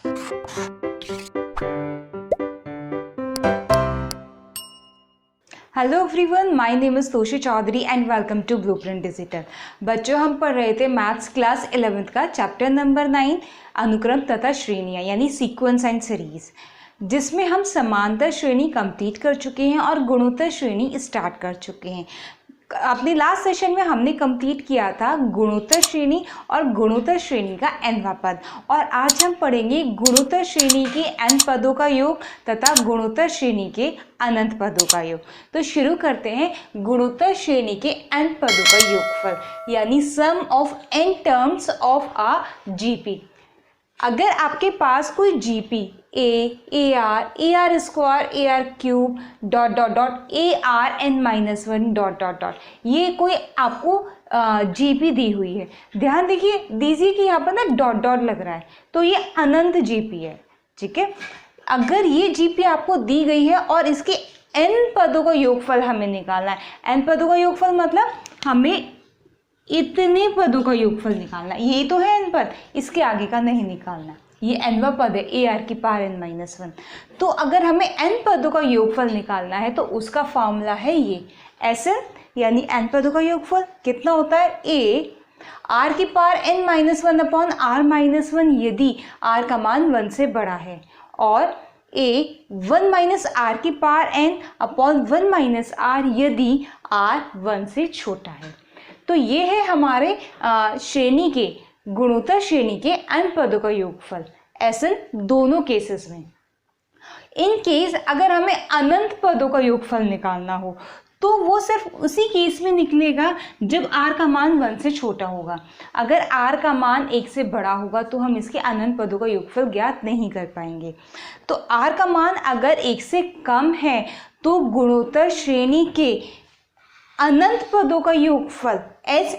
Hello everyone, my name is Toshi Chaudhary and welcome to Blueprint Digital. बच्चों, हम पढ़ रहे थे मैथ्स क्लास 11th का चैप्टर नंबर 9 अनुक्रम तथा श्रेणियाँ यानी सीक्वेंस एंड सीरीज, जिसमें हम समांतर श्रेणी कंप्लीट कर चुके हैं और गुणोत्तर श्रेणी स्टार्ट कर चुके हैं। अपने लास्ट सेशन में हमने कंप्लीट किया था गुणोत्तर श्रेणी और गुणोत्तर श्रेणी का nवां पद, और आज हम पढ़ेंगे गुणोत्तर श्रेणी के n पदों का योग तथा गुणोत्तर श्रेणी के अनंत पदों का योग। तो शुरू करते हैं गुणोत्तर श्रेणी के n पदों का योगफल यानी sum of n terms of a GP. अगर आपके पास कोई GP a r square a r cube dot dot dot a r n minus one dot dot dot, ये कोई आपको जीपी दी हुई है, ध्यान दीजिए कि यहाँ पर ना डॉट डॉट लग रहा है, तो ये अनंत जीपी है। ठीक है, अगर ये जीपी आपको दी गई है और इसके एन पदों का योगफल हमें निकालना है। एन पदों का योगफल मतलब हमें इतने पदों का योगफल निकालना है। ये तो है एन पद, इसके आगे का नहीं निकालना। ये nवां पद है ए आर की पावर n माइनस वन। तो अगर हमें n पदों का योगफल निकालना है तो उसका फॉर्मूला है ये Sn, यानी n पदों का योगफल कितना होता है a आर की power n minus one upon r minus one यदि r का मान 1 से बड़ा है, और a 1 माइनस आर की power n upon 1 minus r यदि r 1 से छोटा है। तो ये है हमारे श्रेणी के गुणोत्तर श्रेणी के n पदों का योगफल Sn दोनों केसेस में। इन केस अगर हमें अनंत पदों का योगफल निकालना हो तो वो सिर्फ उसी केस में निकलेगा जब r का मान 1 से छोटा होगा। अगर r का मान 1 से बड़ा होगा तो हम इसके अनंत पदों का योगफल ज्ञात नहीं कर पाएंगे। तो r का मान अगर 1 से कम है तो गुणोत्तर श्रेणी के अनंत पदों का योगफल एस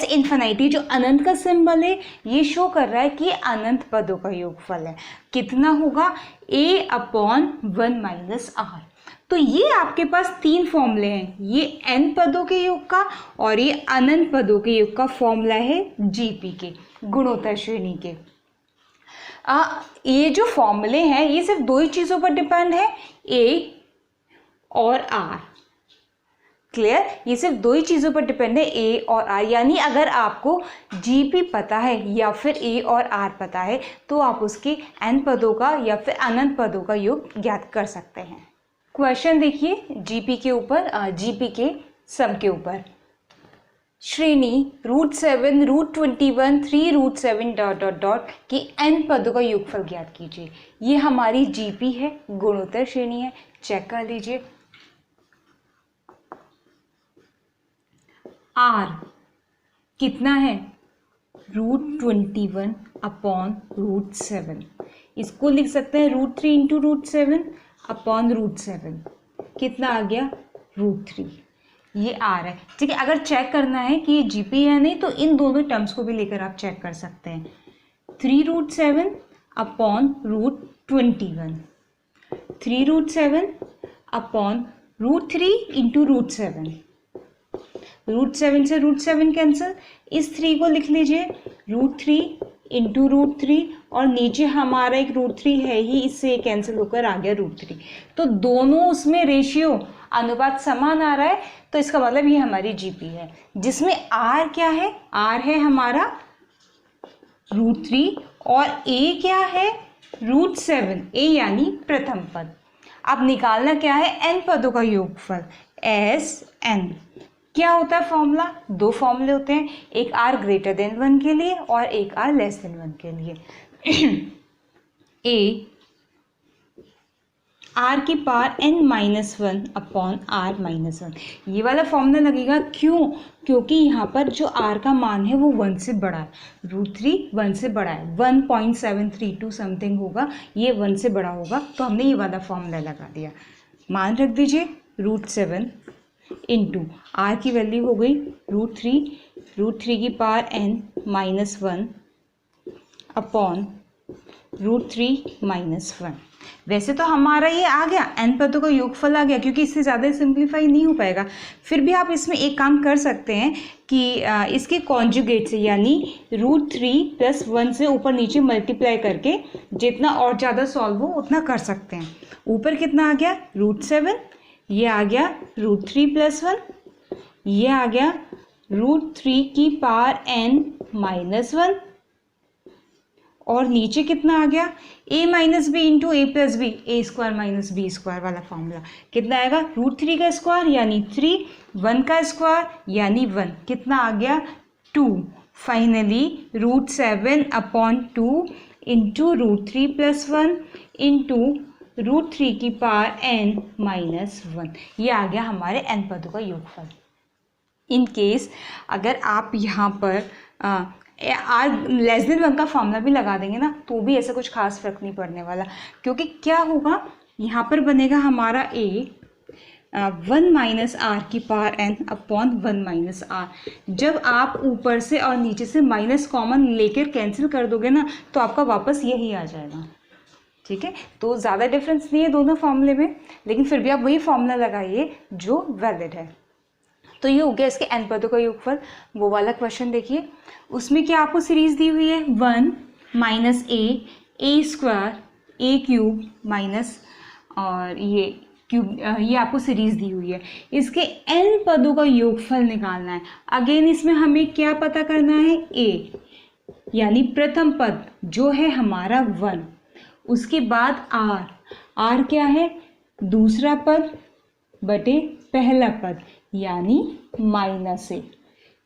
इन्फिनाइटी जो अनंत का सिंबल है ये शो कर रहा है कि अनंत पदों का योगफल है। कितना होगा a अपॉन 1 माइनस आर। तो ये आपके पास तीन फॉर्मूले हैं, ये n पदों के योग का और ये अनंत पदों के योग का फॉर्मूला है जीपी के गुणोत्तर श्रेणी के। ये जो फॉर्मूले हैं ये सिर्फ दो ही चीज़ों पर डिपेंड है, a और r। क्लियर, ये सिर्फ दो ही चीज़ों पर डिपेंड है, ए और आर। यानी अगर आपको जीपी पता है या फिर ए और आर पता है तो आप उसके एन पदों का या फिर अनंत पदों का योग ज्ञात कर सकते हैं। क्वेश्चन देखिए जीपी के ऊपर, जीपी के सम के ऊपर। श्रेणी √7 √21 3 √7 डॉट डॉट डॉट की एन पदों का योगफल ज्ञात कीजिए। ये हमारी जीपी है, गुणोत्तर श्रेणी है, चेक कर लीजिए। R कितना है √21 अपॉन √7, इसको लिख सकते हैं √3 इंटू √7 अपॉन √7, कितना आ गया √3। ये R है। ठीक है, अगर चेक करना है कि ये जीपी है नहीं तो इन दोनों टर्म्स को भी लेकर आप चेक कर सकते हैं। 3 √7 अपॉन √21, 3 √7 अपॉन √3 इंटू √7, √7 से √7 कैंसिल, इस 3 को लिख लीजिए √3 इंटू √3, और नीचे हमारा एक √3 है ही, इससे कैंसिल होकर आ गया √3। तो दोनों उसमें रेशियो अनुपात समान आ रहा है, तो इसका मतलब ये हमारी जीपी है, जिसमें r क्या है, r है हमारा √3 और a क्या है √7, a यानी प्रथम पद। अब निकालना क्या है, n पदों का योगफल Sn। क्या होता है फॉर्मूला, दो फॉर्मूले होते हैं, एक r ग्रेटर देन 1 के लिए और एक r लेस देन 1 के लिए। a r की power n minus one upon r minus one, ये वाला फॉर्मूला लगेगा। क्यों? क्योंकि यहाँ पर जो r का मान है वो 1 से बड़ा है, √3 1 से बड़ा है, 1.732 समथिंग होगा, ये 1 से बड़ा होगा, तो हमने ये वाला फॉर्मूला लगा दिया। मान रख दीजिए √7 इंटू आर की वैल्यू हो गई √3 की power n minus one upon √3 minus one. वैसे तो हमारा ये आ गया, n पदों का योगफल आ गया, क्योंकि इससे ज़्यादा सिंप्लीफाई नहीं हो पाएगा। फिर भी आप इसमें एक काम कर सकते हैं कि इसके कॉन्जुगेट से यानी √3 + 1 से ऊपर नीचे मल्टीप्लाई करके जितना और ज़्यादा सॉल्व हो उतना कर सकते हैं। ऊपर कितना आ गया, √7, ये आ गया √3 + 1, ये आ गया √3 की पावर n-1, और नीचे कितना आ गया, a - b into a + b, a² - b² वाला फॉर्मूला। कितना आएगा, √3 का स्क्वायर यानी 3, 1 का स्क्वायर यानी 1, कितना आ गया 2। फाइनली √7/2 इंटू √3 + 1 इंटू √3 की पावर n-1, ये आ गया हमारे n पदों का योगफल। इन केस अगर आप यहाँ पर r <1 का फॉर्मूला भी लगा देंगे ना, तो भी ऐसा कुछ खास फर्क नहीं पड़ने वाला, क्योंकि क्या होगा, यहाँ पर बनेगा हमारा a 1 - r की पावर n/1 - r। जब आप ऊपर से और नीचे से माइनस कॉमन लेकर कैंसिल कर दोगे ना, तो आपका वापस यही आ जाएगा। ठीक है, तो ज़्यादा डिफरेंस नहीं है दोनों फॉर्मूले में, लेकिन फिर भी आप वही फॉर्मूला लगाइए जो वैलिड है। तो ये हो गया इसके n पदों का योगफल। वो वाला क्वेश्चन देखिए, उसमें क्या आपको सीरीज दी हुई है, 1 - a² a³ माइनस और ये क्यूब, ये आपको सीरीज दी हुई है। इसके n पदों का योगफल निकालना है। अगेन इसमें हमें क्या पता करना है, a यानी प्रथम पद जो है हमारा 1, उसके बाद r क्या है, दूसरा पद बटे पहला पद यानी -a।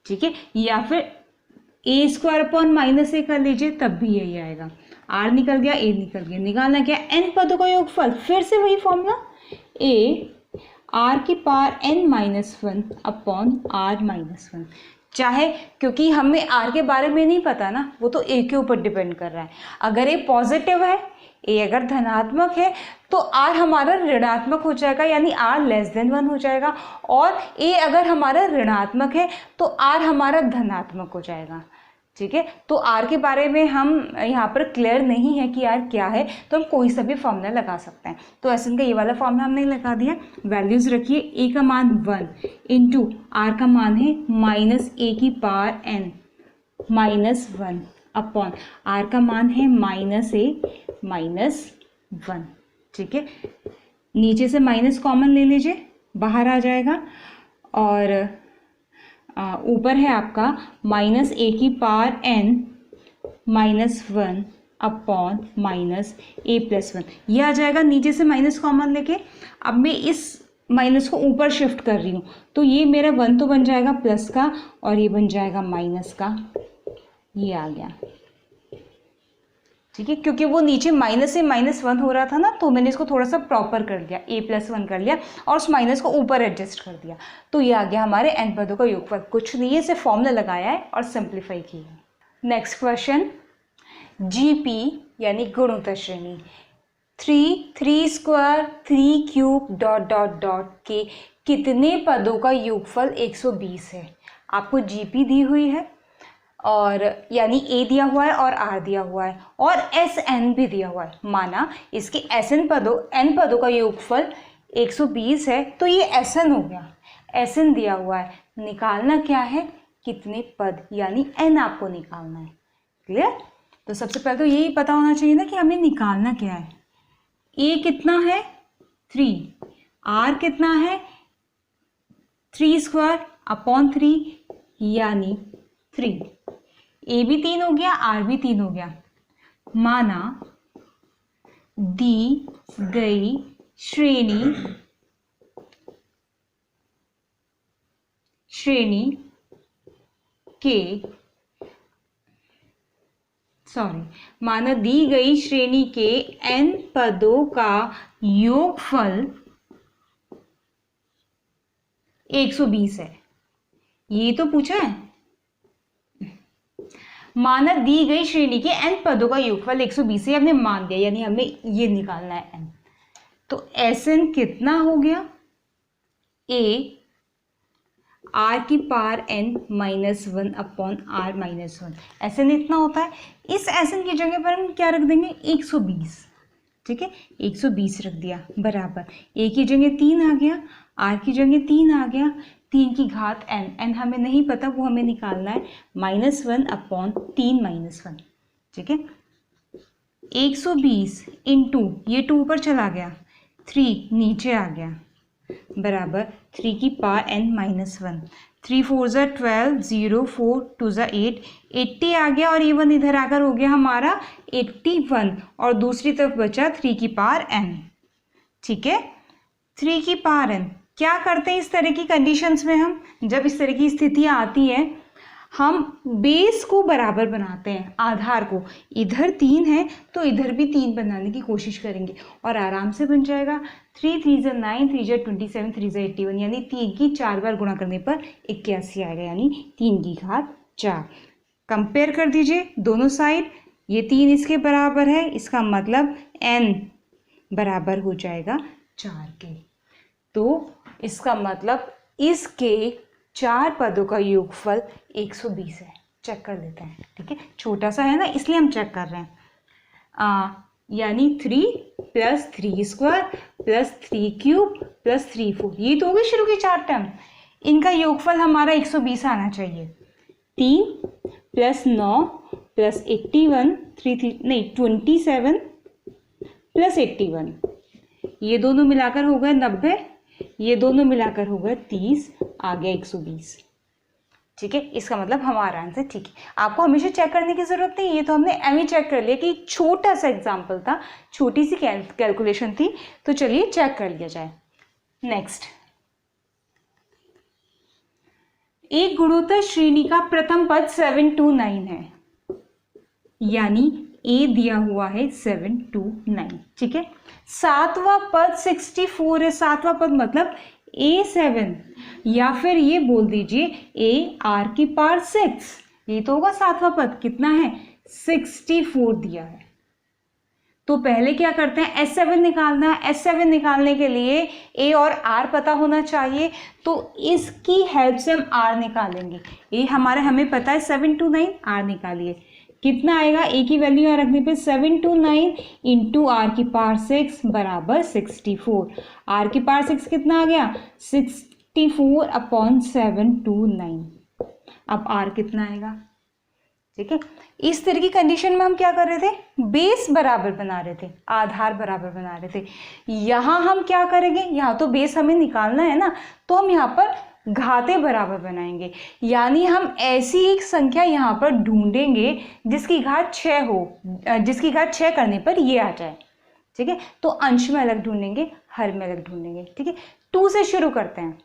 ठीक है, या फिर a² - a कर लीजिए, तब भी यही आएगा। r निकल गया, a निकल गया, निकालना क्या, n पदों का योगफल। फिर से वही फॉर्मूला, a r की पावर n-1/r-1। चाहे, क्योंकि हमें r के बारे में नहीं पता ना, वो तो a के ऊपर डिपेंड कर रहा है। अगर a पॉजिटिव है, a अगर धनात्मक है, तो r हमारा ऋणात्मक हो जाएगा, यानी r <1 हो जाएगा। और a अगर हमारा ऋणात्मक है, तो r हमारा धनात्मक हो जाएगा। ठीक है, तो r के बारे में हम यहाँ पर क्लियर नहीं है कि r क्या है, तो हम कोई सा भी फॉर्मूला लगा सकते हैं। तो ऐसे का ये वाला फॉर्मूला हमने लगा दिया। वैल्यूज़ रखिए, a का मान 1 इंटू r का मान है -a की पावर n-1 अपॉन r का मान है -a-1। ठीक है, नीचे से माइनस कॉमन ले लीजिए, बाहर आ जाएगा, और ऊपर है आपका -a की पावर n-1 अपॉन -a+1, ये आ जाएगा। नीचे से माइनस कॉमन लेके अब मैं इस माइनस को ऊपर शिफ्ट कर रही हूँ, तो ये मेरा 1 तो बन जाएगा प्लस का, और ये बन जाएगा माइनस का, ये आ गया। ठीक है, क्योंकि वो नीचे माइनस से -1 हो रहा था ना, तो मैंने इसको थोड़ा सा प्रॉपर कर दिया, a+1 कर लिया और उस माइनस को ऊपर एडजस्ट कर दिया, तो ये आ गया हमारे n पदों का योगफल। कुछ नहीं है, सिर्फ फॉर्मूला लगाया है और सिंप्लीफाई किया है। नेक्स्ट क्वेश्चन, GP यानी गुणोत्तर श्रेणी 3 3² के कितने पदों का योगफल 120 है। आपको GP दी हुई है, और यानी a दिया हुआ है और r दिया हुआ है, और SN भी दिया हुआ है। माना इसके n पदों का योगफल 120 है, तो ये SN हो गया। SN दिया हुआ है, निकालना क्या है, कितने पद, यानी n आपको निकालना है। क्लियर? तो सबसे पहले तो यही पता होना चाहिए ना कि हमें निकालना क्या है। a कितना है 3, r कितना है 3² यानी 3, a भी 3 हो गया, r भी 3 हो गया। माना दी गई श्रेणी के n पदों का योगफल 120 है। ये तो पूछा है। माना दी गई श्रेणी के n पदों का योगफल 120 है, हमने मान दिया, यानी हमें ये निकालना है n। तो Sn कितना हो गया, a r की power n-1 upon r-1। Sn इतना होता है। इस Sn की जगह पर हम क्या रख देंगे, 120। ठीक है, 120 रख दिया बराबर, ए की जगह 3 आ गया, आर की जगह 3 आ गया, 3 की घात n हमें नहीं पता, वो हमें निकालना है, -1 अपॉन 3 - 1, ठीक है। 120 इंटू ये 2 ऊपर चला गया, 3 नीचे आ गया, बराबर 3 की पावर n-1, 3 4 ज़ा 12, 0 4 2 ज़ा 8, 80 आ गया, और ये 1 इधर आकर हो गया हमारा 81, और दूसरी तरफ बचा 3 की पावर n, ठीक है। 3 की पावर n क्या करते हैं इस तरह की कंडीशंस में, हम जब इस तरह की स्थितियाँ आती हैं हम बेस को बराबर बनाते हैं, आधार को, इधर 3 है तो इधर भी 3 बनाने की कोशिश करेंगे और आराम से बन जाएगा। 3 3 ज़ा 9, 3 ज़ा 27, 3 ज़ा 81, यानी 3 की 4 बार गुणा करने पर 81 आएगा, यानी 3 की घात 4। कंपेयर कर दीजिए दोनों साइड, ये 3 इसके बराबर है, इसका मतलब n बराबर हो जाएगा 4 के। तो इसका मतलब इसके 4 पदों का योगफल 120 है। चेक कर लेते हैं, ठीक है, छोटा सा है ना इसलिए हम चेक कर रहे हैं। यानी 3 + 3 स्क्वायर + 3 क्यूब + 3 4, ये तो हो गई शुरू की 4 टर्म, इनका योगफल हमारा 120 आना चाहिए। 3 + 9 + 81, 27 + 81, ये दोनों मिलाकर हो गए 90, ये दोनों मिलाकर हो गए 30, आ गया 120, ठीक है। इसका मतलब हमारा आंसर ठीक है। आपको हमेशा चेक करने की जरूरत नहीं, ये तो हमने एम चेक कर लिया कि छोटा सा एग्जाम्पल था, छोटी सी कैलकुलेशन थी, तो चलिए चेक कर लिया जाए। नेक्स्ट, एक गुणोत्तर श्रेणी का प्रथम पद 7 2 9 है, यानी ए दिया हुआ है 7 2 9, ठीक है। सातवां पद 64 है, सातवां पद मतलब A7, या फिर ये बोल दीजिए AR की पावर 6, ये तो होगा सातवां पद, कितना है 64 दिया है। तो पहले क्या करते हैं, S7 निकालना है। S7 निकालने के लिए A और R पता होना चाहिए, तो इसकी हेल्प से हम R निकालेंगे। ये हमें पता है 7 2 9, R निकालिए, कितना आएगा, ए की वैल्यू यहाँ रखने पे 7 2 9 इंटू आर की पावर 6 बराबर 64। आर की पावर 6 कितना आ गया, 64 अपॉन 7 2 9। अब आर कितना आएगा, ठीक है। इस तरह की कंडीशन में हम क्या कर रहे थे, बेस बराबर बना रहे थे, आधार बराबर बना रहे थे। यहाँ हम क्या करेंगे, यहाँ तो बेस हमें निकालना है ना, तो हम यहाँ पर घातें बराबर बनाएंगे, यानी हम ऐसी एक संख्या यहाँ पर ढूंढेंगे जिसकी घात 6 हो, जिसकी घात 6 करने पर ये आ जाए, ठीक है। तो अंश में अलग ढूंढेंगे, हर में अलग ढूंढेंगे, ठीक है। 2 से शुरू करते हैं।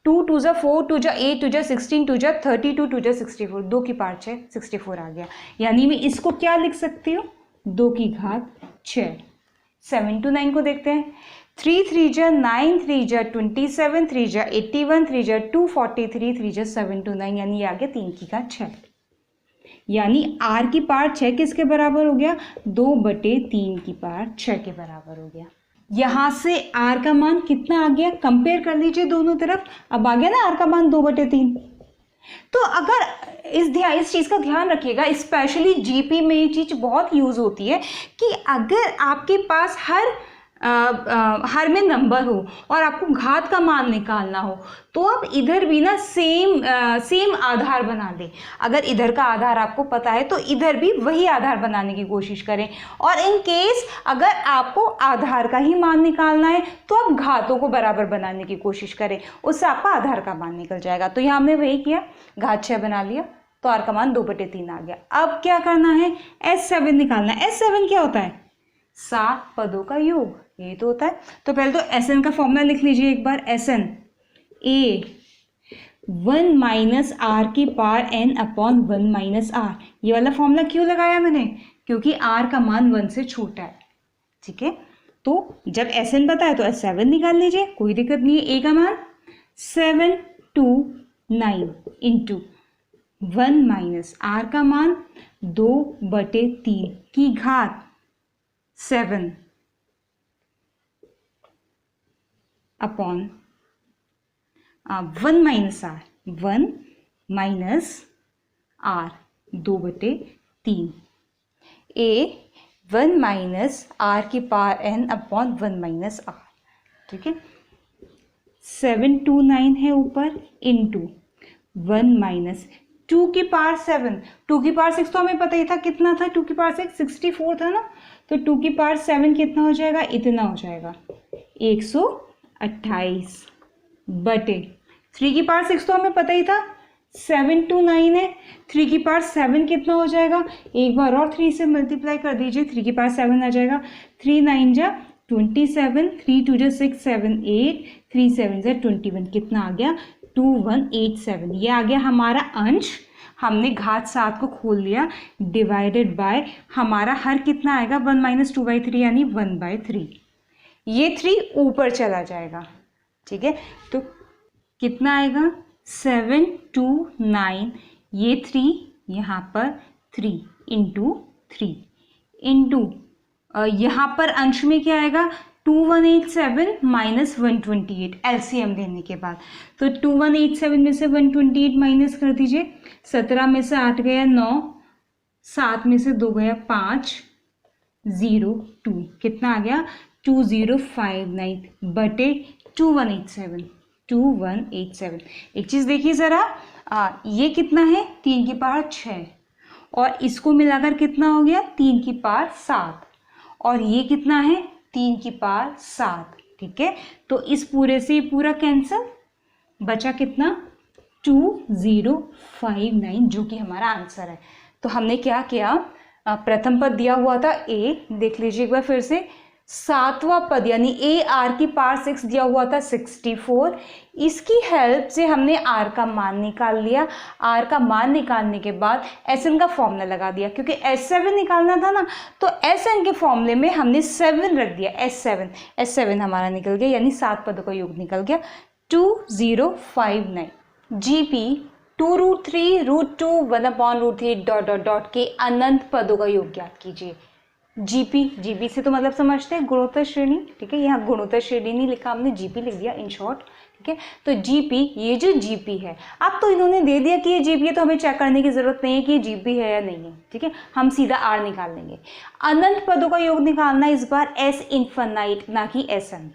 2 2 ज़ा 4, 2 ज़ा 8, 2 ज़ा 16, 2 ज़ा 32, 2 ज़ा 64, 2 की पावर 6, 64 आ गया। यानी मैं इसको क्या लिख सकती हूँ, 2 की घात 6। 7 2 9 को देखते हैं। 3 3 ज़ा 9, 3 ज़ा 27, 3 ज़ा 81, 3 ज़ा 243, 3 ज़ा 7 2 9, यानी आ गया 3 की घात 6। यानी r की पावर 6 किसके बराबर हो गया, 2/3 की पावर 6 के बराबर हो गया। यहाँ से r का मान कितना आ गया, कंपेयर कर लीजिए दोनों तरफ, अब आ गया ना r का मान 2/3। तो अगर इस चीज़ का ध्यान रखिएगा, स्पेशली जीपी में ये चीज़ बहुत यूज़ होती है कि अगर आपके पास हर में नंबर हो और आपको घात का मान निकालना हो, तो आप इधर भी ना सेम आधार बना दें। अगर इधर का आधार आपको पता है तो इधर भी वही आधार बनाने की कोशिश करें, और इन केस अगर आपको आधार का ही मान निकालना है तो आप घातों को बराबर बनाने की कोशिश करें, उससे आपका आधार का मान निकल जाएगा। तो यहाँ हमने वही किया, घात 6 बना लिया, तो r का मान 2/3 आ गया। अब क्या करना है, S7 निकालना है। S7 क्या होता है, 7 पदों का योग, ये तो होता है। तो पहले तो Sn का फॉर्मूला लिख लीजिए एक बार, Sn A 1 माइनस r की power n upon 1 minus r। ये वाला फॉर्मूला क्यों लगाया मैंने, क्योंकि r का मान 1 से छोटा है, ठीक है। तो जब Sn पता है तो S7 निकाल लीजिए, कोई दिक्कत नहीं है। a का मान 7 2 9 इंटू 1 माइनस r का मान 2/3 की घात 7 upon 1 minus r, 1 minus r 2/3। a 1 minus r की power n upon 1 minus r, ठीक है। 729 है ऊपर इंटू 1 माइनस 2 की पावर 7, 2 की पावर 6 तो हमें पता ही था कितना था, 2 की पावर 6 64 था ना, तो 2 की पावर 7 कितना हो जाएगा, इतना हो जाएगा 128 बटे 3 की पावर 6 तो हमें पता ही था 729 है, 3 की पावर 7 कितना हो जाएगा, एक बार और 3 से मल्टीप्लाई कर दीजिए, 3 की पावर 7 आ जाएगा, 3 9 जा 27, 3 2 जा 6 7 8, 3 7 जा 21, कितना आ गया 2187। ये आ गया हमारा अंश, हमने घात 7 को खोल लिया, डिवाइडेड बाय हमारा हर कितना आएगा 1 माइनस 2/3 यानी 1/3, ये 3 ऊपर चला जाएगा, ठीक है। तो कितना आएगा 729, ये 3 यहाँ पर 3 इंटू 3 इंटू यहाँ पर अंश में क्या आएगा 2187 माइनस 128 एलसीएम लेने के बाद, तो 2187 में से 128 माइनस कर दीजिए, 17 में से 8 गया 9, 7 में से 2 गया 5, 0 2, कितना आ गया 2059 बटे 2187। एक चीज़ देखिए ज़रा, ये कितना है 3 की पावर 6 और इसको मिलाकर कितना हो गया 3 की पावर 7 और ये कितना है 3 की पावर 7, ठीक है। तो इस पूरे से पूरा कैंसिल, बचा कितना 2059 जो कि हमारा आंसर है। तो हमने क्या किया, प्रथम पद दिया हुआ था a, देख लीजिए एक बार फिर से, सातवां पद यानी a r की पावर 6 दिया हुआ था 64, इसकी हेल्प से हमने r का मान निकाल लिया। r का मान निकालने के बाद Sn का फॉर्मूला लगा दिया, क्योंकि S7 निकालना था ना, तो Sn के फॉर्मूले में हमने 7 रख दिया, S7 हमारा निकल गया, यानी 7 पदों का योग निकल गया 2059। GP 2√3√2 1/√3 डॉट डॉट डॉट के अनंत पदों का योग ज्ञात कीजिए। जीपी से तो मतलब समझते हैं गुणोत्तर श्रेणी, ठीक है। यहाँ गुणोत्तर श्रेणी नहीं लिखा हमने, जीपी लिख दिया इन शॉर्ट, ठीक है। तो जीपी, ये जो जीपी है, अब तो इन्होंने दे दिया कि ये जीपी है, तो हमें चेक करने की जरूरत नहीं है कि ये जीपी है या नहीं है, ठीक है। हम सीधा आर निकाल लेंगे। अनंत पदों का योग निकालना इस बार एस इन्फिनाइट ना कि एसएन,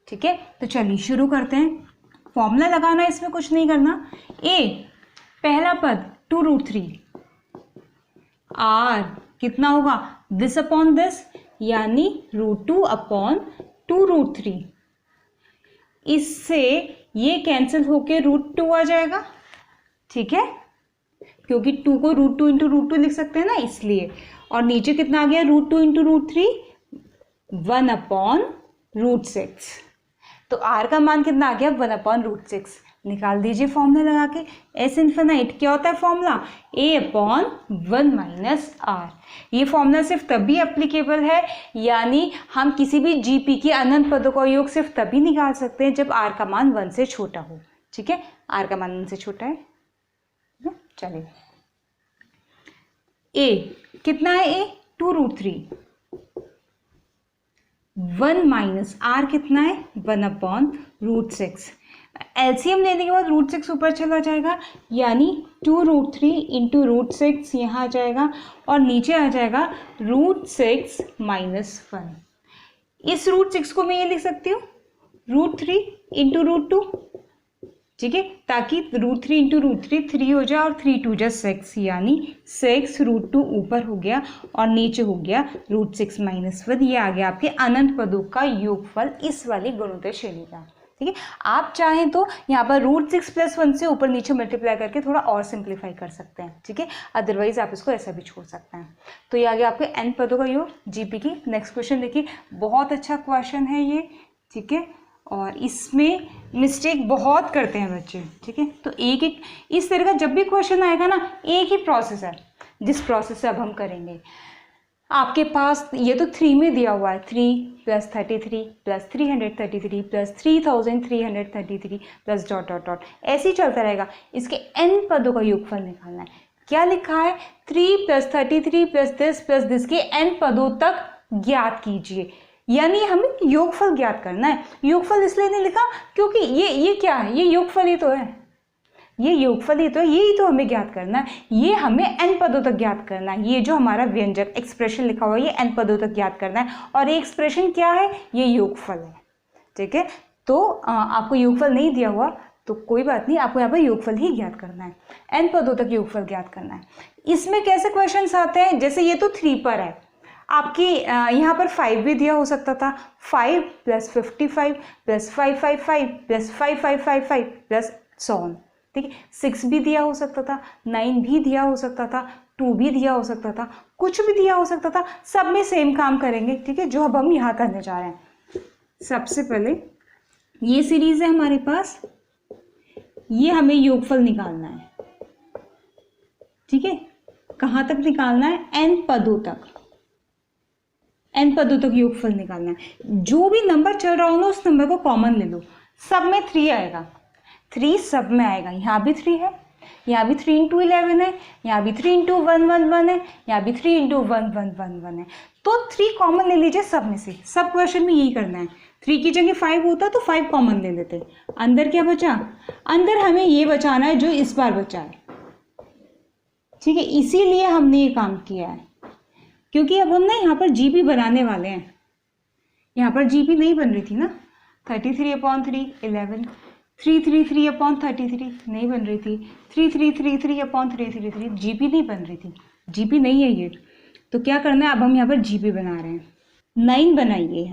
ठीक है। तो चलिए शुरू करते हैं। फॉर्मूला लगाना, इसमें कुछ नहीं करना। ए पहला पद 2√3, आर कितना होगा दिस अपॉन दिस यानी √2 अपॉन 2√3, इससे ये कैंसिल होके √2 आ जाएगा, ठीक है, क्योंकि 2 को √2 इंटू √2 लिख सकते हैं ना, इसलिए। और नीचे कितना आ गया √2 इंटू √3 1/√6, तो आर का मान कितना आ गया 1/√6। निकाल दीजिए फॉर्मूला लगा के। एस इन्फिनाइट क्या होता है फॉर्मूला, a/1 माइनस आर। ये फॉर्मूला सिर्फ तभी एप्लीकेबल है, यानी हम किसी भी जीपी के अनंत पदों का योग सिर्फ तभी निकाल सकते हैं जब आर का मान 1 से छोटा हो, ठीक है। आर का मान 1 से छोटा है, चलिए। ए कितना है, ए 2√3, 1 माइनस आर कितना है 1/√6। एलसीएम लेने के बाद √6 ऊपर चला जाएगा, यानी 2√3 इंटू √6 यहाँ आ जाएगा और नीचे आ जाएगा √6 माइनस 1। इस √6 को मैं ये लिख सकती हूँ √3 इंटू √2, ठीक है, ताकि √3 इंटू √3 3 हो जाए और 3 2 जा 6, यानी 6 √2 ऊपर हो गया और नीचे हो गया √6 माइनस 1। ये आ गया आपके अनंत पदों का योगफल इस वाली गुणोत्तर श्रेणी का, ठीक है। आप चाहें तो यहाँ पर √6 + 1 से ऊपर नीचे मल्टीप्लाई करके थोड़ा और सिंप्लीफाई कर सकते हैं, ठीक है। अदरवाइज आप इसको ऐसा भी छोड़ सकते हैं। तो ये आ गया आपके n पदों का योग जीपी की। नेक्स्ट क्वेश्चन देखिए, बहुत अच्छा क्वेश्चन है ये, ठीक है, और इसमें मिस्टेक बहुत करते हैं बच्चे, ठीक है। तो एक एक इस तरह का जब भी क्वेश्चन आएगा ना, एक ही प्रोसेस है जिस प्रोसेस से अब हम करेंगे। आपके पास ये तो 3 में दिया हुआ है, 3 + 33 + 333 + 3333 + डॉट डॉट डॉट, ऐसे ही चलता रहेगा। इसके n पदों का योगफल निकालना है। क्या लिखा है, 3 + 33 + दिस के n पदों तक ज्ञात कीजिए, यानी हमें योगफल ज्ञात करना है। योगफल इसलिए नहीं लिखा क्योंकि ये क्या है, ये योगफल ही तो है, ये योगफल ही तो है, यही तो हमें ज्ञात करना है, ये हमें n पदों तक ज्ञात करना है। ये जो हमारा व्यंजक एक्सप्रेशन लिखा हुआ है ये n पदों तक ज्ञात करना है, और ये एक्सप्रेशन क्या है, ये योगफल है। ठीक है, तो आपको योगफल नहीं दिया हुआ तो कोई बात नहीं, आपको यहाँ पर योगफल ही ज्ञात करना है, n पदों तक योगफल ज्ञात करना है। इसमें कैसे क्वेश्चंस आते हैं, जैसे ये तो 3 पर है, आपकी यहाँ पर 5 भी दिया हो सकता था, 5 + 55 + 555 + 5555 प्लस सॉन। ठीक है, 6 भी दिया हो सकता था, 9 भी दिया हो सकता था, 2 भी दिया हो सकता था, कुछ भी दिया हो सकता था, सब में सेम काम करेंगे। ठीक है, जो अब हम यहाँ करने जा रहे हैं, सबसे पहले ये सीरीज है हमारे पास, ये हमें योगफल निकालना है। ठीक है, कहाँ तक निकालना है, n पदों तक, n पदों तक योगफल निकालना है। जो भी नंबर चल रहा हो ना उस नंबर को कॉमन ले लो, सब में 3 आएगा, 3 सब में आएगा, यहाँ भी 3 है, यहाँ भी 3 × 11 है, यहाँ भी 3 × 111 है, यहाँ भी 3 × 1111 है, तो 3 कॉमन ले लीजिए सब में से। सब क्वेश्चन में यही करना है, 3 की जगह 5 होता तो 5 कॉमन ले लेते। अंदर क्या बचा, अंदर हमें ये बचाना है जो इस बार बचा है। ठीक है, इसीलिए हमने ये काम किया है, क्योंकि अब हम ना यहाँ पर जीपी बनाने वाले हैं। यहाँ पर जीपी नहीं बन रही थी ना, 33/3 11, 333/33 नहीं बन रही थी, 3333/333 जीपी नहीं बन रही थी, जीपी नहीं है ये। तो क्या करना है, अब हम यहाँ पर जीपी बना रहे हैं, 9 बनाइए,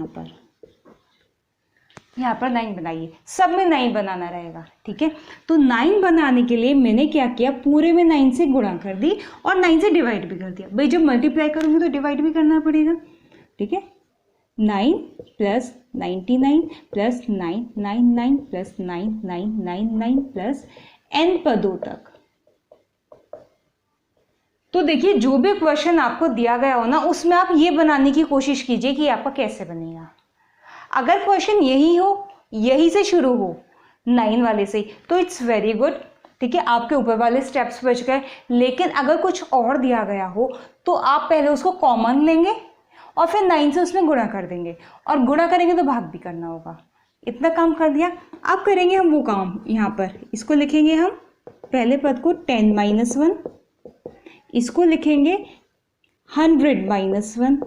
यहाँ पर 9 बनाइए, सब में 9 बनाना रहेगा। ठीक है, तो 9 बनाने के लिए मैंने क्या किया, पूरे में 9 से गुणा कर दी और 9 से डिवाइड भी कर दिया। भाई जब मल्टीप्लाई करूँगी तो डिवाइड भी करना पड़ेगा। ठीक है, 9 + 99 + 999 + 9999 प्लस n पदों तक। तो देखिए, जो भी क्वेश्चन आपको दिया गया हो ना, उसमें आप ये बनाने की कोशिश कीजिए कि आपका कैसे बनेगा। अगर क्वेश्चन यही हो, यही से शुरू हो, 9 वाले से, तो इट्स वेरी गुड। ठीक है, आपके ऊपर वाले स्टेप्स बच गए। लेकिन अगर कुछ और दिया गया हो तो आप पहले उसको कॉमन लेंगे और फिर 9 से उसमें गुणा कर देंगे, और गुणा करेंगे तो भाग भी करना होगा। इतना काम कर दिया। अब करेंगे हम वो काम, यहाँ पर इसको लिखेंगे हम पहले पद को 10 - 1, इसको लिखेंगे 100 - 1,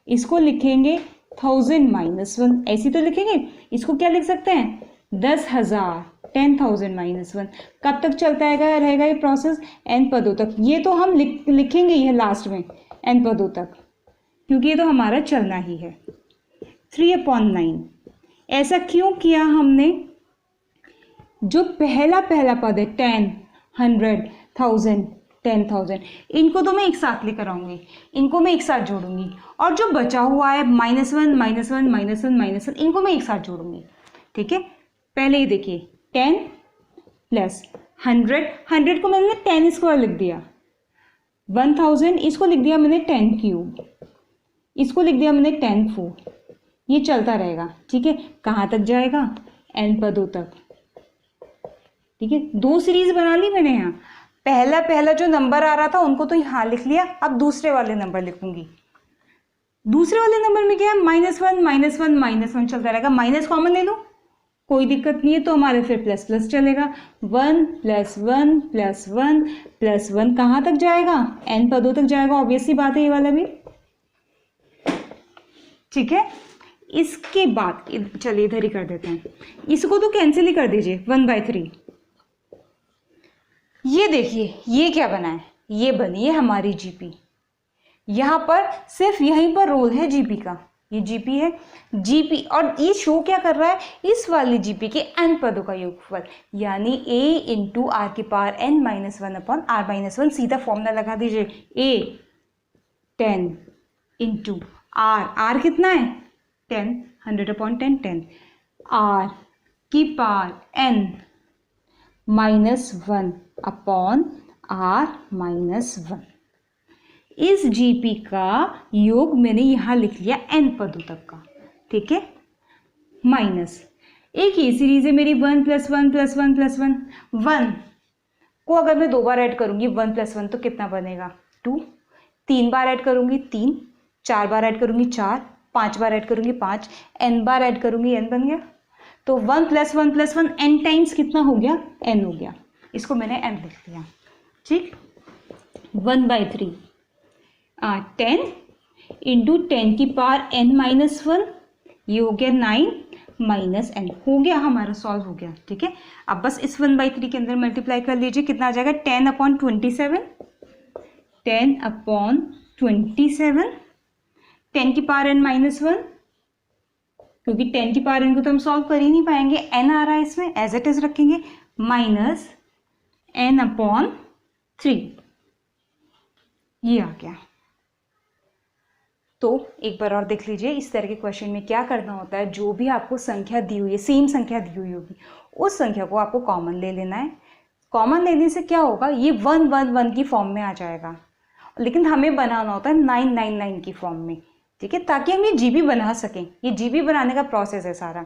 इसको लिखेंगे 1000 - 1, ऐसी तो लिखेंगे। इसको क्या लिख सकते हैं, 10,000, 10,000 - 1। कब तक चलता रहेगा ये प्रोसेस, n पदों तक। ये तो हम लिखेंगे ही है लास्ट में, n पदों तक, क्योंकि ये तो हमारा चलना ही है। 3/9 ऐसा क्यों किया हमने, जो पहला पद है 10, 100, 1000, 10,000, इनको तो मैं एक साथ लेकर आऊँगी, इनको मैं एक साथ जोड़ूंगी, और जो बचा हुआ है -1 -1 -1 इनको मैं एक साथ जोड़ूंगी। ठीक है, पहले ही देखिए 10 + 100, 100 को मैंने 10² लिख दिया, 1000 इसको लिख दिया मैंने 10³, इसको लिख दिया मैंने 10⁴, ये चलता रहेगा। ठीक है, कहाँ तक जाएगा, n पदों तक। ठीक है, 2 सीरीज बना ली मैंने। यहाँ पहला जो नंबर आ रहा था उनको तो यहाँ लिख लिया, अब दूसरे वाले नंबर लिखूंगी। दूसरे वाले नंबर में क्या है, -1 -1 चलता रहेगा, माइनस कॉमन ले लो, कोई दिक्कत नहीं है, तो हमारे फिर प्लस चलेगा। 1 + 1 + 1 + 1 कहाँ तक जाएगा, n पदों तक जाएगा, ऑब्वियसली बात है ये वाला भी। ठीक है, इसके बाद चलिए इधर ही कर देते हैं, इसको तो कैंसिल ही कर दीजिए, 1/3। ये देखिए ये क्या बना है, ये बनी है हमारी जीपी। यहाँ पर सिर्फ यहीं पर रोल है जीपी का, ये जीपी है, जीपी, और ये शो क्या कर रहा है, इस वाली जीपी के n पदों का योगफल, यानी a × r⁻n - 1/r - 1। सीधा फॉर्मूला लगा दीजिए, a 10 × r कितना है 10, 100/10 10, r⁻n - 1/r - 1। इस जीपी का योग मैंने यहाँ लिख लिया n पदों तक का। ठीक है, माइनस एक ये सीरीज है मेरी 1 + 1 + 1 + 1। 1 को अगर मैं 2 बार ऐड करूँगी 1 + 1 तो कितना बनेगा 2, 3 बार ऐड करूँगी 3, 4 बार ऐड करूँगी 4, 5 बार ऐड करूँगी 5, n बार ऐड करूँगी n बन गया। तो 1 + 1 + 1 n टाइम्स कितना हो गया, n हो गया। इसको मैंने n लिख दिया, ठीक। 1/3 10 इंटू 10 की पावर n माइनस 1, ये हो गया 9 माइनस n, हो गया हमारा, सॉल्व हो गया, ठीक है। अब बस इस 1/3 के अंदर मल्टीप्लाई कर लीजिए, कितना आ जाएगा 10/27, 10/27, 10 की पावर n माइनस 1, क्योंकि 10 की पावर n को तो हम सॉल्व कर ही नहीं पाएंगे, n आ रहा है इसमें, एज इट इज रखेंगे, माइनस n/3, ये आ गया। तो एक बार और देख लीजिए, इस तरह के क्वेश्चन में क्या करना होता है, जो भी आपको संख्या दी हुई है, सेम संख्या दी हुई होगी, उस संख्या को आपको कॉमन ले लेना है। कॉमन लेने से क्या होगा, ये 111 की फॉर्म में आ जाएगा, लेकिन हमें बनाना होता है 999 की फॉर्म में, ठीक है, ताकि हम ये जीबी बना सकें। ये जीबी बनाने का प्रोसेस है सारा।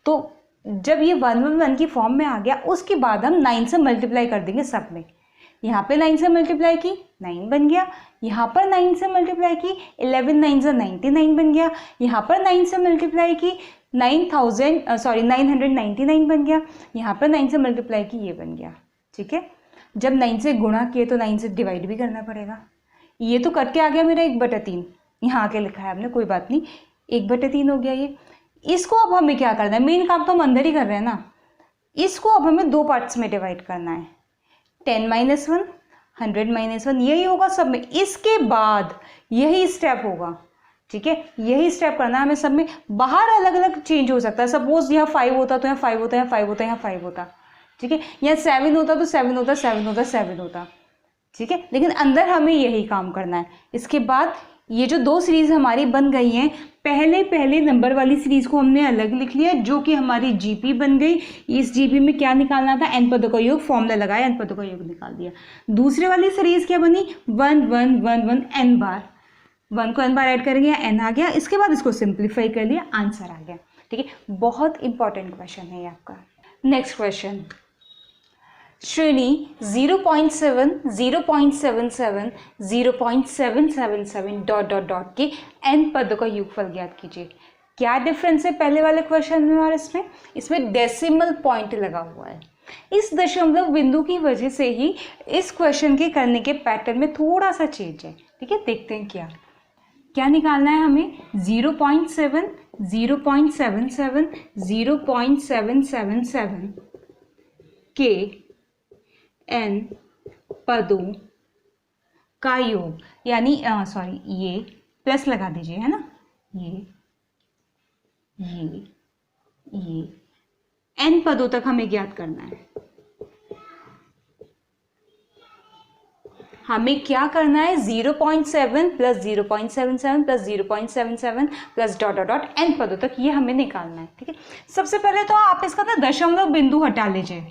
तो जब ये 111 की फॉर्म में आ गया, उसके बाद हम 9 से मल्टीप्लाई कर देंगे सब में। यहाँ पे 9 से मल्टीप्लाई की 9 बन गया, यहाँ पर 9 से मल्टीप्लाई की 11 9 से 99 बन गया, यहाँ पर 9 से मल्टीप्लाई की 999 बन गया, यहाँ पर 9 से मल्टीप्लाई की ये बन गया, ठीक है। जब 9 से गुणा किए तो 9 से डिवाइड भी करना पड़ेगा। ये तो करके आ गया मेरा 1/3, यहाँ आके लिखा है आपने, कोई बात नहीं, 1/3 हो गया ये। इसको अब हमें क्या करना है, मेन काम तो हम अंदर ही कर रहे हैं ना, इसको अब हमें 2 पार्ट्स में डिवाइड करना है, 10 माइनस 1, 100 माइनस 1, यही होगा सब में। इसके बाद यही स्टेप होगा, ठीक है, यही स्टेप करना है हमें सब में। बाहर अलग अलग चेंज हो सकता है, सपोज यहाँ 5 होता तो यहाँ 5 होता, यहाँ 5 होता, यहाँ 5 होता, ठीक है, यहाँ 7 होता तो 7 होता, 7 होता, 7 होता, ठीक है, लेकिन अंदर हमें यही काम करना है। इसके बाद ये जो 2 सीरीज हमारी बन गई हैं, पहले नंबर वाली सीरीज को हमने अलग लिख लिया, जो कि हमारी जीपी बन गई। इस जीपी में क्या निकालना था, n पदों का योग, फॉर्मूला लगाया, n पदों का योग निकाल दिया। दूसरी वाली सीरीज क्या बनी, 1 1 1 1 n बार, 1 को n बार ऐड करेंगे, n आ गया। इसके बाद इसको सिंप्लीफाई कर लिया, आंसर आ गया, ठीक है। बहुत इंपॉर्टेंट क्वेश्चन है ये आपका। नेक्स्ट क्वेश्चन, श्रेणी 0.7 0.77 0.777 डॉट डॉट डॉट के n पदों का योगफल ज्ञात कीजिए। क्या डिफरेंस है पहले वाले क्वेश्चन में और इसमें डेसिमल पॉइंट लगा हुआ है। इस दशमलव बिंदु की वजह से ही इस क्वेश्चन के करने के पैटर्न में थोड़ा सा चेंज है, ठीक है। देखते हैं क्या निकालना है हमें, 0.7 0.77 0.777 के n पदों का योग, यानी ये प्लस लगा दीजिए, है ना, ये n पदों तक हमें ज्ञात करना है। हमें क्या करना है, 0.7 plus 0.77 plus 0.77 plus dot dot dot n पदों तक ये हमें निकालना है, ठीक है। सबसे पहले तो आप इसका ना दशमलव बिंदु हटा लीजिए।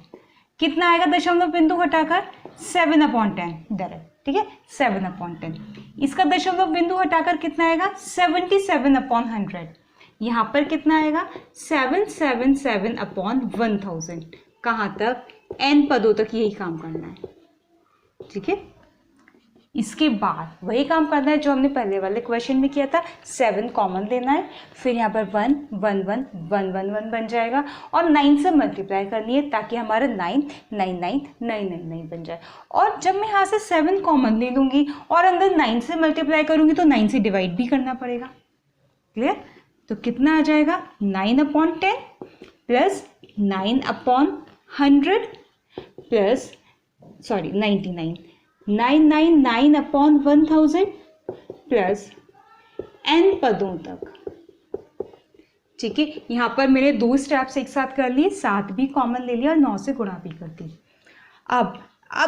कितना आएगा दशमलव बिंदु हटाकर, 7/10 डायरेक्ट, ठीक है, 7/10। इसका दशमलव बिंदु हटाकर कितना आएगा, 77/100। यहाँ पर कितना आएगा, 777/1000। कहाँ तक, n पदों तक यही काम करना है, ठीक है। इसके बाद वही काम करना है जो हमने पहले वाले क्वेश्चन में किया था, 7 कॉमन लेना है, फिर यहाँ पर 1 1 1 1 1 1 बन जाएगा और 9 से मल्टीप्लाई करनी है, ताकि हमारा 9 9 9 9 9 9 बन जाए। और जब मैं यहाँ से 7 कॉमन ले लूँगी और अंदर 9 से मल्टीप्लाई करूँगी तो 9 से डिवाइड भी करना पड़ेगा, क्लियर। तो कितना आ जाएगा, 9/10 प्लस 9/100 प्लस 99 999/1000 प्लस n पदों तक, ठीक है। यहाँ पर मैंने 2 स्टेप्स एक साथ कर लिए, 7 भी कॉमन ले लिया और 9 से गुणा भी कर दी। अब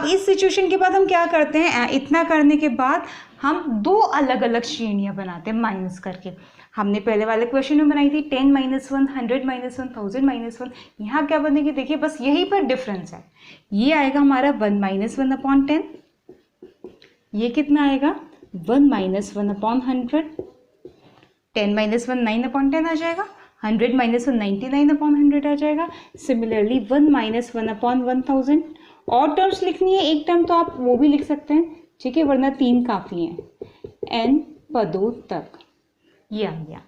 इस सिचुएशन के बाद हम क्या करते हैं, इतना करने के बाद हम 2 अलग अलग श्रेणियाँ बनाते हैं माइनस करके। हमने पहले वाले क्वेश्चन में बनाई थी 10 - 1 100 - 1 1000 - 1। यहाँ क्या बनेगी, देखिए बस यहीं पर डिफरेंस है। ये आएगा हमारा 1 - 1/10, ये कितना आएगा 1 - 1/100, 10 - 1 9/10 आ जाएगा, 100 - 1 99/100 आ जाएगा। सिमिलरली 1 - 1/1000। और टर्म्स लिखनी है, एक टर्म तो आप वो भी लिख सकते हैं, ठीक है, वरना 3 काफ़ी हैं। n पदों तक ये आ गया।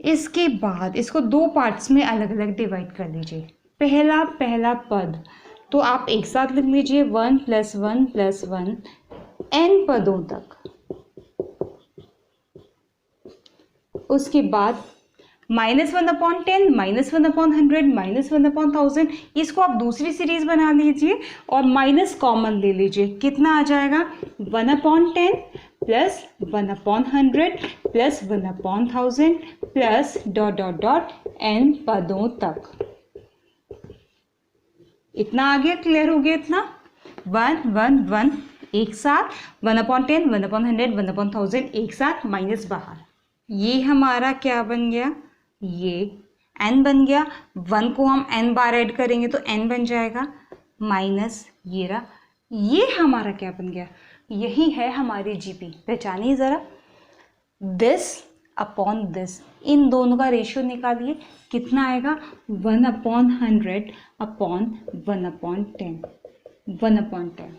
इसके बाद इसको 2 पार्ट्स में अलग अलग डिवाइड कर लीजिए। पहला पद तो आप एक साथ लिख लीजिए 1 + 1 + 1 n पदों तक। उसके बाद -1/10, -1/100, -1/1000, इसको आप दूसरी सीरीज बना लीजिए और माइनस कॉमन ले लीजिए। कितना आ जाएगा 1/10 + 1/100 + 1/1000 प्लस ... n पदों तक। इतना आ गया, क्लियर हो गया इतना। 1 1 1 एक साथ, 1/10, 1/100, 1/1000 एक साथ, माइनस बाहर। ये हमारा क्या बन गया, ये n बन गया। 1 को हम n बार ऐड करेंगे तो n बन जाएगा, माइनस ये रहा। ये हमारा क्या बन गया, यही है हमारी जीपी। पहचानिए ज़रा, दिस अपॉन दिस, इन दोनों का रेशियो निकालिए। कितना आएगा 1/100 अपॉन 1/10, 1/10।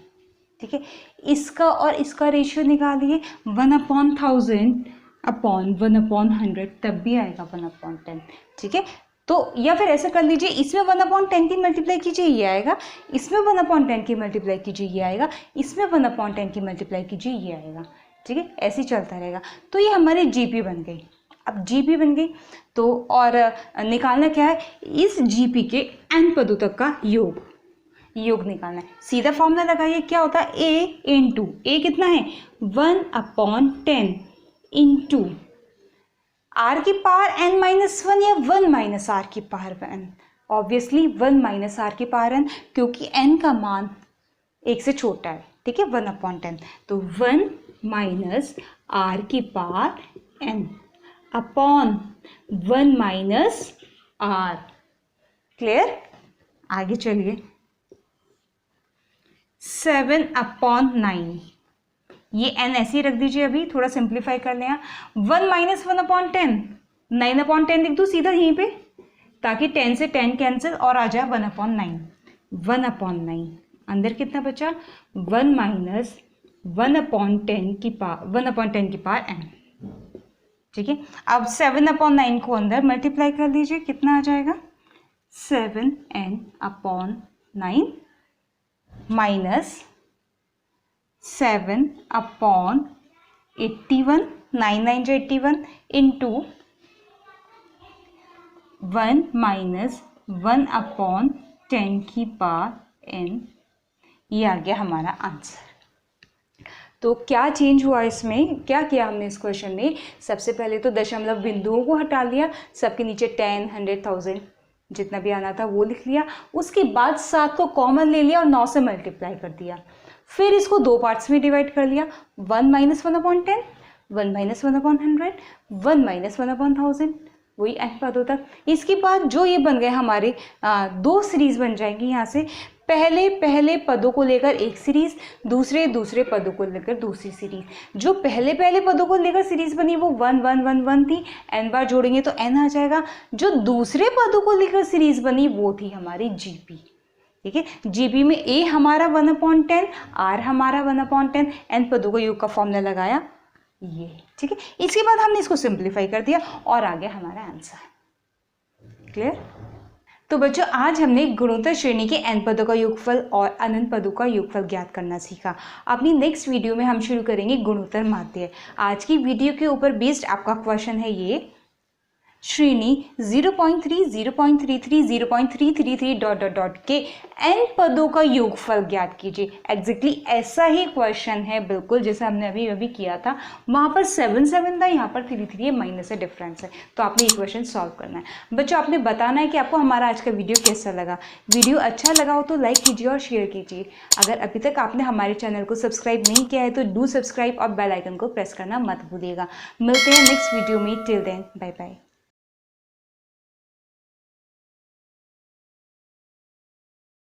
ठीक है, इसका और इसका रेशियो निकालिए 1/1000 अपॉन 1/100, तब भी आएगा 1/10। ठीक है, तो या फिर ऐसा कर लीजिए, इसमें 1/10 की मल्टीप्लाई कीजिए, ये आएगा। इसमें 1/10 की मल्टीप्लाई कीजिए, ये आएगा। इसमें 1/10 की मल्टीप्लाई कीजिए, ये आएगा। ठीक है, ऐसे ही चलता रहेगा। तो ये हमारी जीपी बन गई। अब जीपी बन गई तो और निकालना क्या है, इस जीपी के n पदों तक का योग निकालना है। सीधा फॉर्मूला लगाइए, क्या होता है a इंटू ए कितना है 1/10 इंटू r की पावर n-1 या 1 - r की पावर n। ऑब्वियसली 1 - r की पावर n, क्योंकि n का मान 1 से छोटा है। ठीक है, 1/10, तो 1 - r की power n upon 1 - r। Clear, आगे चलिए। 7/9, ये n ऐसे ही रख दीजिए, अभी थोड़ा सिंप्लीफाई कर लें। 1 - 1/10, 9/10 लिख दूँ सीधा यहीं पे, ताकि 10 से 10 कैंसिल और आ जाए 1/9। 1/9 अंदर कितना बचा 1 - 1/10 की पावर n। ठीक है, अब 7/9 को अंदर मल्टीप्लाई कर दीजिए, कितना आ जाएगा 7n/9 माइनस 7/81, 9 9 जो 81 इंटू 1 - 1/10 की पावर n। ये आ गया हमारा आंसर। तो क्या चेंज हुआ इसमें, क्या किया हमने इस क्वेश्चन में, सबसे पहले तो दशमलव बिंदुओं को हटा लिया, सबके नीचे 10, 100, 1000 जितना भी आना था वो लिख लिया। उसके बाद 7 को कॉमन ले लिया और 9 से मल्टीप्लाई कर दिया। फिर इसको दो पार्ट्स में डिवाइड कर लिया, 1 - 1/10, 1 - 1/100, 1 - 1/1000, वही n पदों तक। इसके बाद जो ये बन गए हमारे दो सीरीज बन जाएंगी यहाँ से। पहले पदों को लेकर एक सीरीज, दूसरे पदों को लेकर दूसरी सीरीज। जो पहले पदों को लेकर सीरीज बनी वो 1 1 1 1 थी, n बार जोड़ेंगे तो n आ जाएगा। जो दूसरे पदों को लेकर सीरीज बनी वो थी हमारी जीपी। ठीक है, जीपी में a हमारा 1/10, r हमारा 1/10, n पदों को योग का फॉर्मूला लगाया ये। ठीक है, इसके बाद हमने इसको सिंप्लीफाई कर दिया और आ गया हमारा आंसर। क्लियर। तो बच्चों आज हमने गुणोत्तर श्रेणी के n पदों का योगफल और अनंत पदों का योगफल ज्ञात करना सीखा। अपनी नेक्स्ट वीडियो में हम शुरू करेंगे गुणोत्तर माध्य। आज की वीडियो के ऊपर बेस्ड आपका क्वेश्चन है ये, श्रेणी 0.3, 0.33, 0.333 ... के n पदों का योगफल ज्ञात कीजिए। एग्जैक्टली ऐसा ही क्वेश्चन है बिल्कुल जैसा हमने अभी किया था। वहाँ पर 7 7 था, यहाँ पर 3 3 है, माइनस से डिफरेंस है। तो आपने ये क्वेश्चन सॉल्व करना है। बच्चों आपने बताना है कि आपको हमारा आज का वीडियो कैसा लगा। वीडियो अच्छा लगा हो तो लाइक कीजिए और शेयर कीजिए। अगर अभी तक आपने हमारे चैनल को सब्सक्राइब नहीं किया है तो डू सब्सक्राइब और बेल आइकन को प्रेस करना मत भूलिएगा। मिलते हैं नेक्स्ट वीडियो में। Till then bye bye.